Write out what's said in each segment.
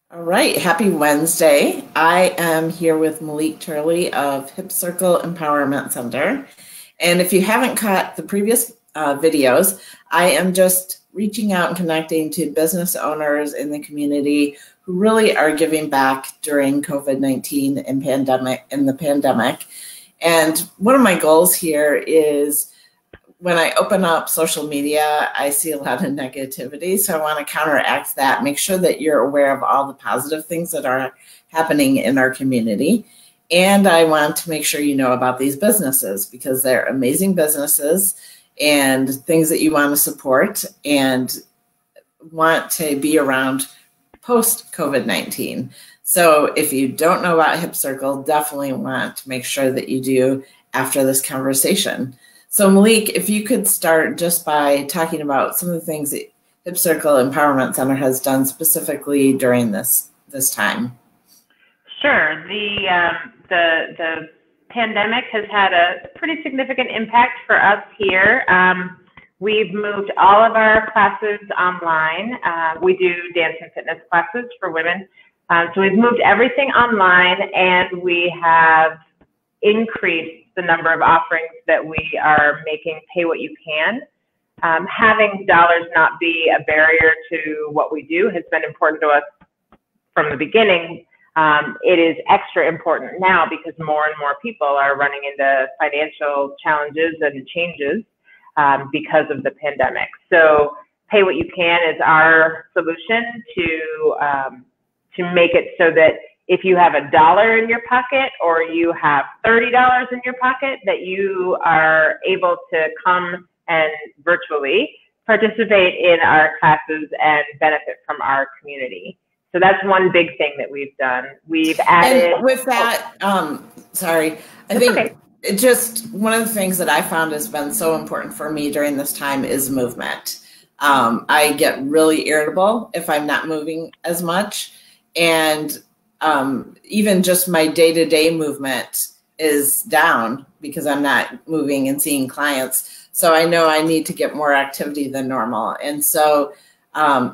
All right, happy Wednesday. I am here with Malik Turley of Hip Circle Empowerment Center. And if you haven't caught the previous videos, I am just reaching out and connecting to business owners in the community who really are giving back during COVID-19 and the pandemic. And one of my goals here is when I open up social media, I see a lot of negativity. So I want to counteract that, make sure that you're aware of all the positive things that are happening in our community. And I want to make sure you know about these businesses because they're amazing businesses and things that you want to support and want to be around post COVID-19. So if you don't know about Hip Circle, definitely want to make sure that you do after this conversation. So Malik, if you could start just by talking about some of the things that Hip Circle Empowerment Center has done specifically during this time. Sure. The pandemic has had a pretty significant impact for us here. We've moved all of our classes online. We do dance and fitness classes for women. So we've moved everything online, and we have increased the number of offerings that we are making pay what you can. Having dollars not be a barrier to what we do has been important to us from the beginning. It is extra important now because more and more people are running into financial challenges and changes because of the pandemic. So pay what you can is our solution to make it so that if you have $1 in your pocket or you have $30 in your pocket, that you are able to come and virtually participate in our classes and benefit from our community. So that's one big thing that we've done. We've added. And with that, sorry, I think okay. It just one of the things that I found has been so important for me during this time is movement. I get really irritable if I'm not moving as much, and even just my day-to-day movement is down because I'm not moving and seeing clients. So I know I need to get more activity than normal. And so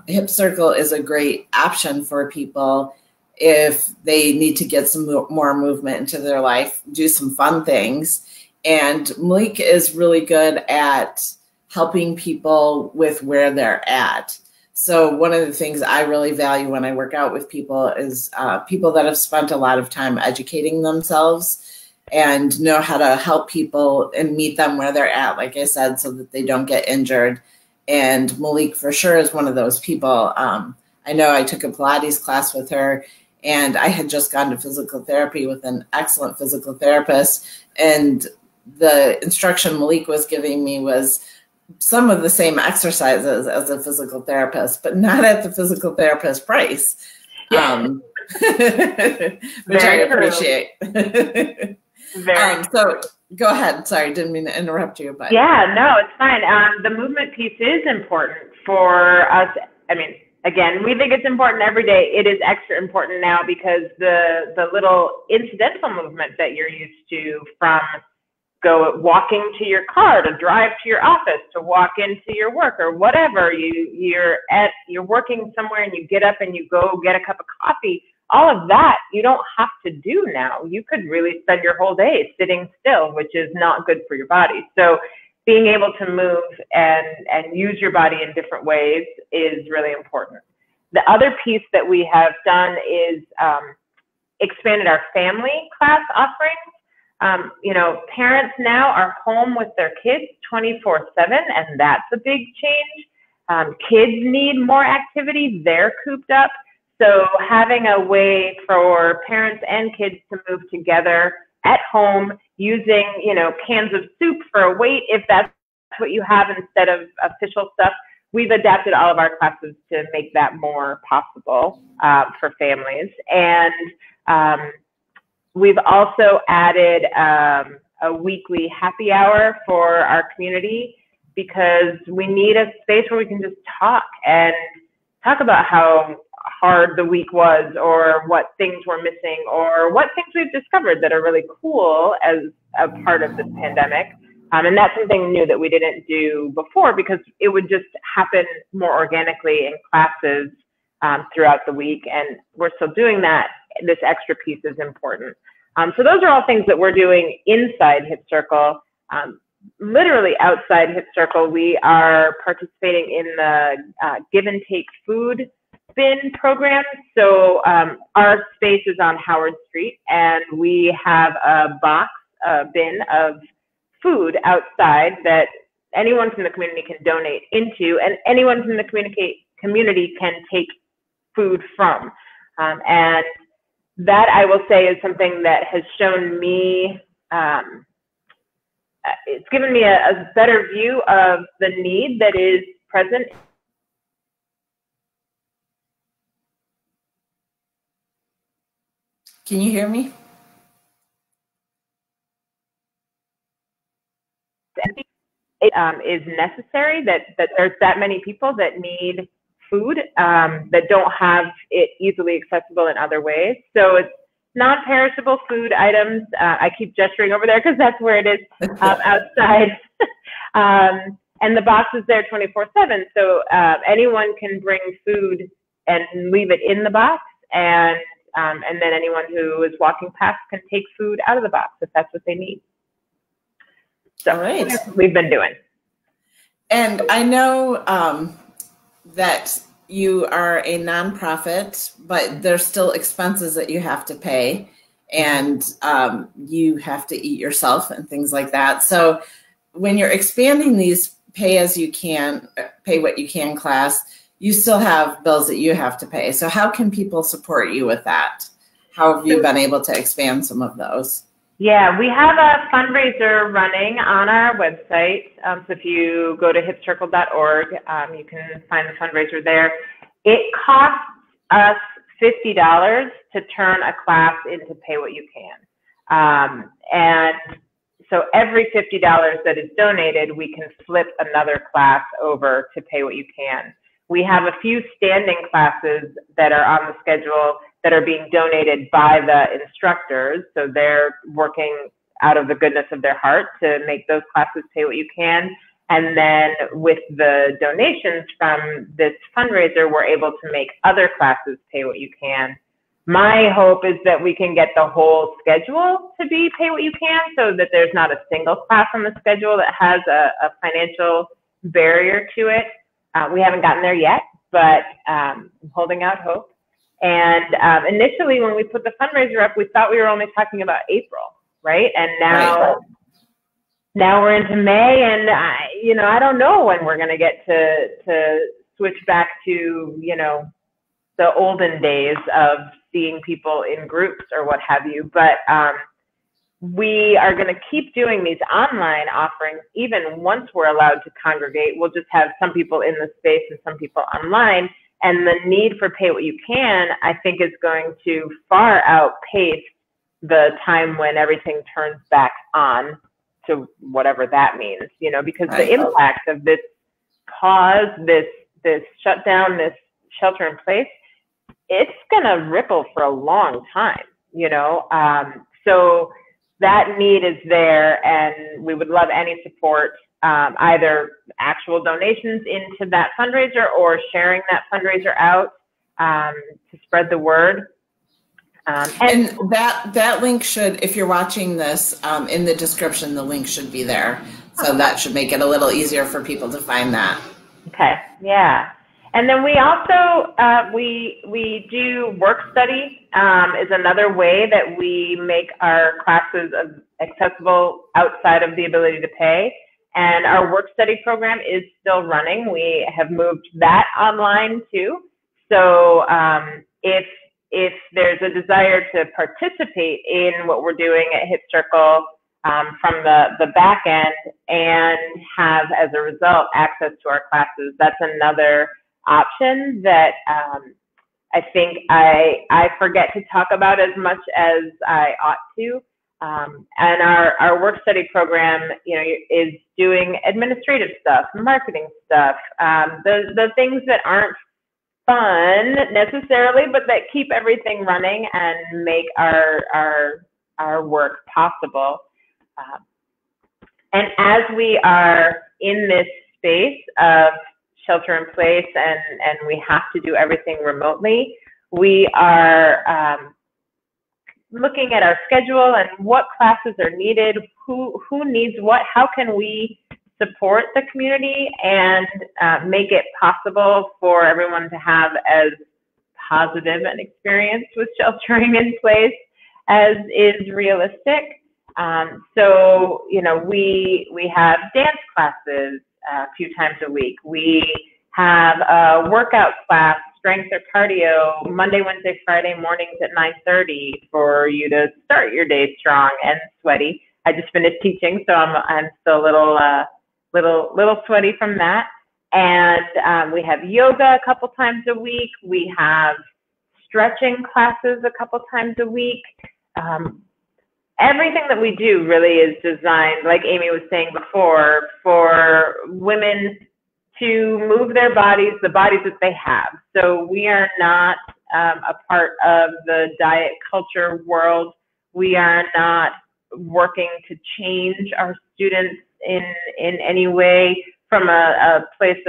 Hip Circle is a great option for people if they need to get some more movement into their life, do some fun things. And Malik is really good at helping people with where they're at. So one of the things I really value when I work out with people is people that have spent a lot of time educating themselves and know how to help people and meet them where they're at, like I said, so that they don't get injured. And Malik for sure is one of those people. I know I took a Pilates class with her, and I had just gone to physical therapy with an excellent physical therapist. And the instruction Malik was giving me was some of the same exercises as a physical therapist, but not at the physical therapist price, which I appreciate. So go ahead. Sorry, didn't mean to interrupt you. But yeah, no, it's fine. The movement piece is important for us. I mean, again, we think it's important every day. It is extra important now because the little incidental movement that you're used to, from walking to your car, to drive to your office, to walk into your work or whatever, you're working somewhere and you get up and you go get a cup of coffee. All of that you don't have to do now. You could really spend your whole day sitting still, which is not good for your body. So being able to move and use your body in different ways is really important. The other piece that we have done is expanded our family class offerings. Parents now are home with their kids 24/7, and that's a big change. Kids need more activity. They're cooped up. So having a way for parents and kids to move together at home using, cans of soup for a weight, if that's what you have instead of official stuff, we've adapted all of our classes to make that more possible for families. And we've also added a weekly happy hour for our community because we need a space where we can just talk about how hard the week was, or what things we're missing, or what things we've discovered that are really cool as a part of this pandemic. And that's something new that we didn't do before because it would just happen more organically in classes throughout the week, and we're still doing that. This extra piece is important. So those are all things that we're doing inside Hip Circle. Literally outside Hip Circle, we are participating in the Give and Take Food bin program. So our space is on Howard Street, and we have a box, a bin of food outside that anyone from the community can donate into, and anyone from the community can take food from. And that, I will say, is something that has shown me, it's given me a better view of the need that is present. Can you hear me? It is necessary that there's that many people that need food, that don't have it easily accessible in other ways. So it's non-perishable food items. I keep gesturing over there because that's where it is, outside. And the box is there 24/7. So anyone can bring food and leave it in the box, and then anyone who is walking past can take food out of the box if that's what they need. So all right. that's what we've been doing. And I know that you are a nonprofit, but there's still expenses that you have to pay, and you have to eat yourself and things like that. So when you're expanding these pay as you can, pay what you can class, you still have bills that you have to pay. So how can people support you with that? How have you been able to expand some of those? Yeah, we have a fundraiser running on our website. So if you go to hipcircle.org, you can find the fundraiser there. It costs us $50 to turn a class into Pay What You Can. And so every $50 that is donated, we can flip another class over to Pay What You Can. We have a few standing classes that are on the schedule that are being donated by the instructors. So they're working out of the goodness of their heart to make those classes Pay What You Can. And then with the donations from this fundraiser, we're able to make other classes Pay What You Can. My hope is that we can get the whole schedule to be Pay What You Can, so that there's not a single class on the schedule that has a financial barrier to it. We haven't gotten there yet, but I'm holding out hope. And initially, when we put the fundraiser up, we thought we were only talking about April, right? And now we're into May, and I don't know when we're going to get to switch back to the olden days of seeing people in groups or what have you. But we are going to keep doing these online offerings even once we're allowed to congregate. We'll just have some people in the space and some people online. And the need for Pay What You Can, I think, is going to far outpace the time when everything turns back on, to whatever that means, because the impact of this pause, this shutdown, this shelter in place, it's going to ripple for a long time, So that need is there, and we would love any support, either actual donations into that fundraiser or sharing that fundraiser out to spread the word. And that link should, if you're watching this, in the description, the link should be there. So that should make it a little easier for people to find that. Okay, yeah. And then we also, we do work study, is another way that we make our classes accessible outside of the ability to pay. And our work study program is still running. We have moved that online too. So if there's a desire to participate in what we're doing at Hip Circle from the back end and have, as a result, access to our classes, that's another option that I think I forget to talk about as much as I ought to. And our work study program, is doing administrative stuff, marketing stuff, the things that aren't fun necessarily, but that keep everything running and make our work possible. And as we are in this space of shelter in place and we have to do everything remotely, we are looking at our schedule and what classes are needed, who needs what, how can we support the community and make it possible for everyone to have as positive an experience with sheltering in place as is realistic. So, you know, we have dance classes a few times a week. We have a workout class, strength or cardio, Monday, Wednesday, Friday mornings at 9:30 for you to start your day strong and sweaty. I just finished teaching, so I'm still a little sweaty from that. And we have yoga a couple times a week. We have stretching classes a couple times a week. Everything that we do really is designed, like Amy was saying before, for women to move their bodies, the bodies that they have. So we are not a part of the diet culture world. We are not working to change our students in any way from a place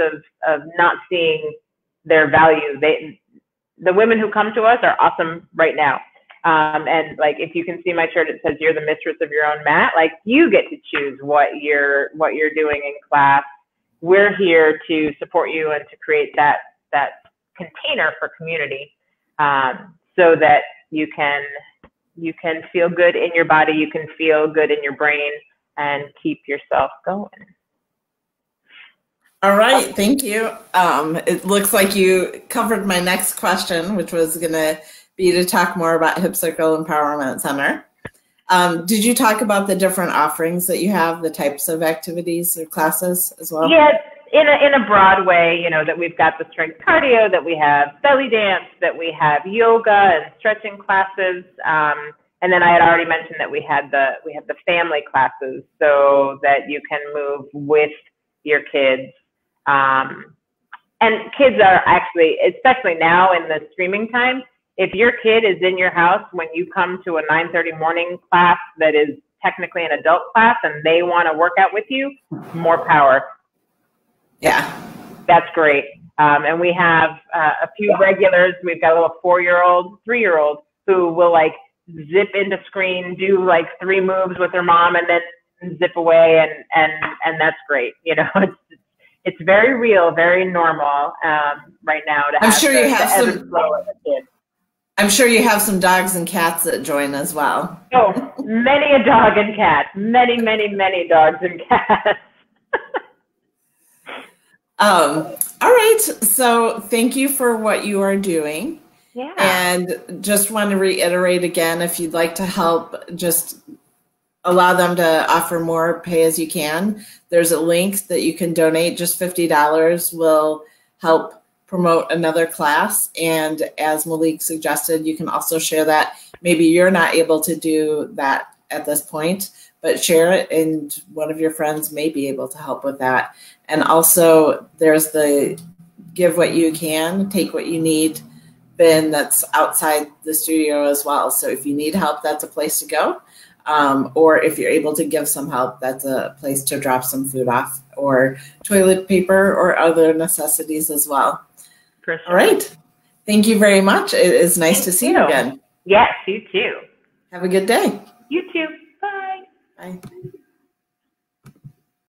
of not seeing their value. The women who come to us are awesome right now. And like, if you can see my shirt, it says you're the mistress of your own mat. Like, you get to choose what you're doing in class. We're here to support you and to create that container for community, so that you can feel good in your body, you can feel good in your brain, and keep yourself going. All right, thank you. It looks like you covered my next question, which was going to be to talk more about Hip Circle Empowerment Center. Did you talk about the different offerings that you have, the types of activities or classes as well? Yes, in a broad way, you know, that we've got the strength cardio, that we have belly dance, that we have yoga and stretching classes. And then I had already mentioned that we have the family classes, so that you can move with your kids. And kids are actually, especially now in the streaming time, if your kid is in your house when you come to a 9:30 morning class that is technically an adult class and they want to work out with you, more power. Yeah. That's great. And we have a few regulars. We've got a little 4-year-old, 3-year-old who will like zip into screen, do like 3 moves with her mom and then zip away. And that's great. You know, it's very real, very normal right now to have. I'm sure you have some flow of a kid. I'm sure you have some dogs and cats that join as well. Oh, many a dog and cat. Many, many, many dogs and cats. All right. So thank you for what you are doing. Yeah. And just want to reiterate again, if you'd like to help, just allow them to offer more pay as you can. There's a link that you can donate. Just $50 will help promote another class. And as Malik suggested, you can also share that. Maybe you're not able to do that at this point, but share it and one of your friends may be able to help with that. And also there's the give what you can, take what you need bin that's outside the studio as well. So if you need help, that's a place to go. Or if you're able to give some help, that's a place to drop some food off, or toilet paper or other necessities as well. For sure. All right. Thank you very much. It is nice to see you again. Yes, you too. Have a good day. You too. Bye. Bye.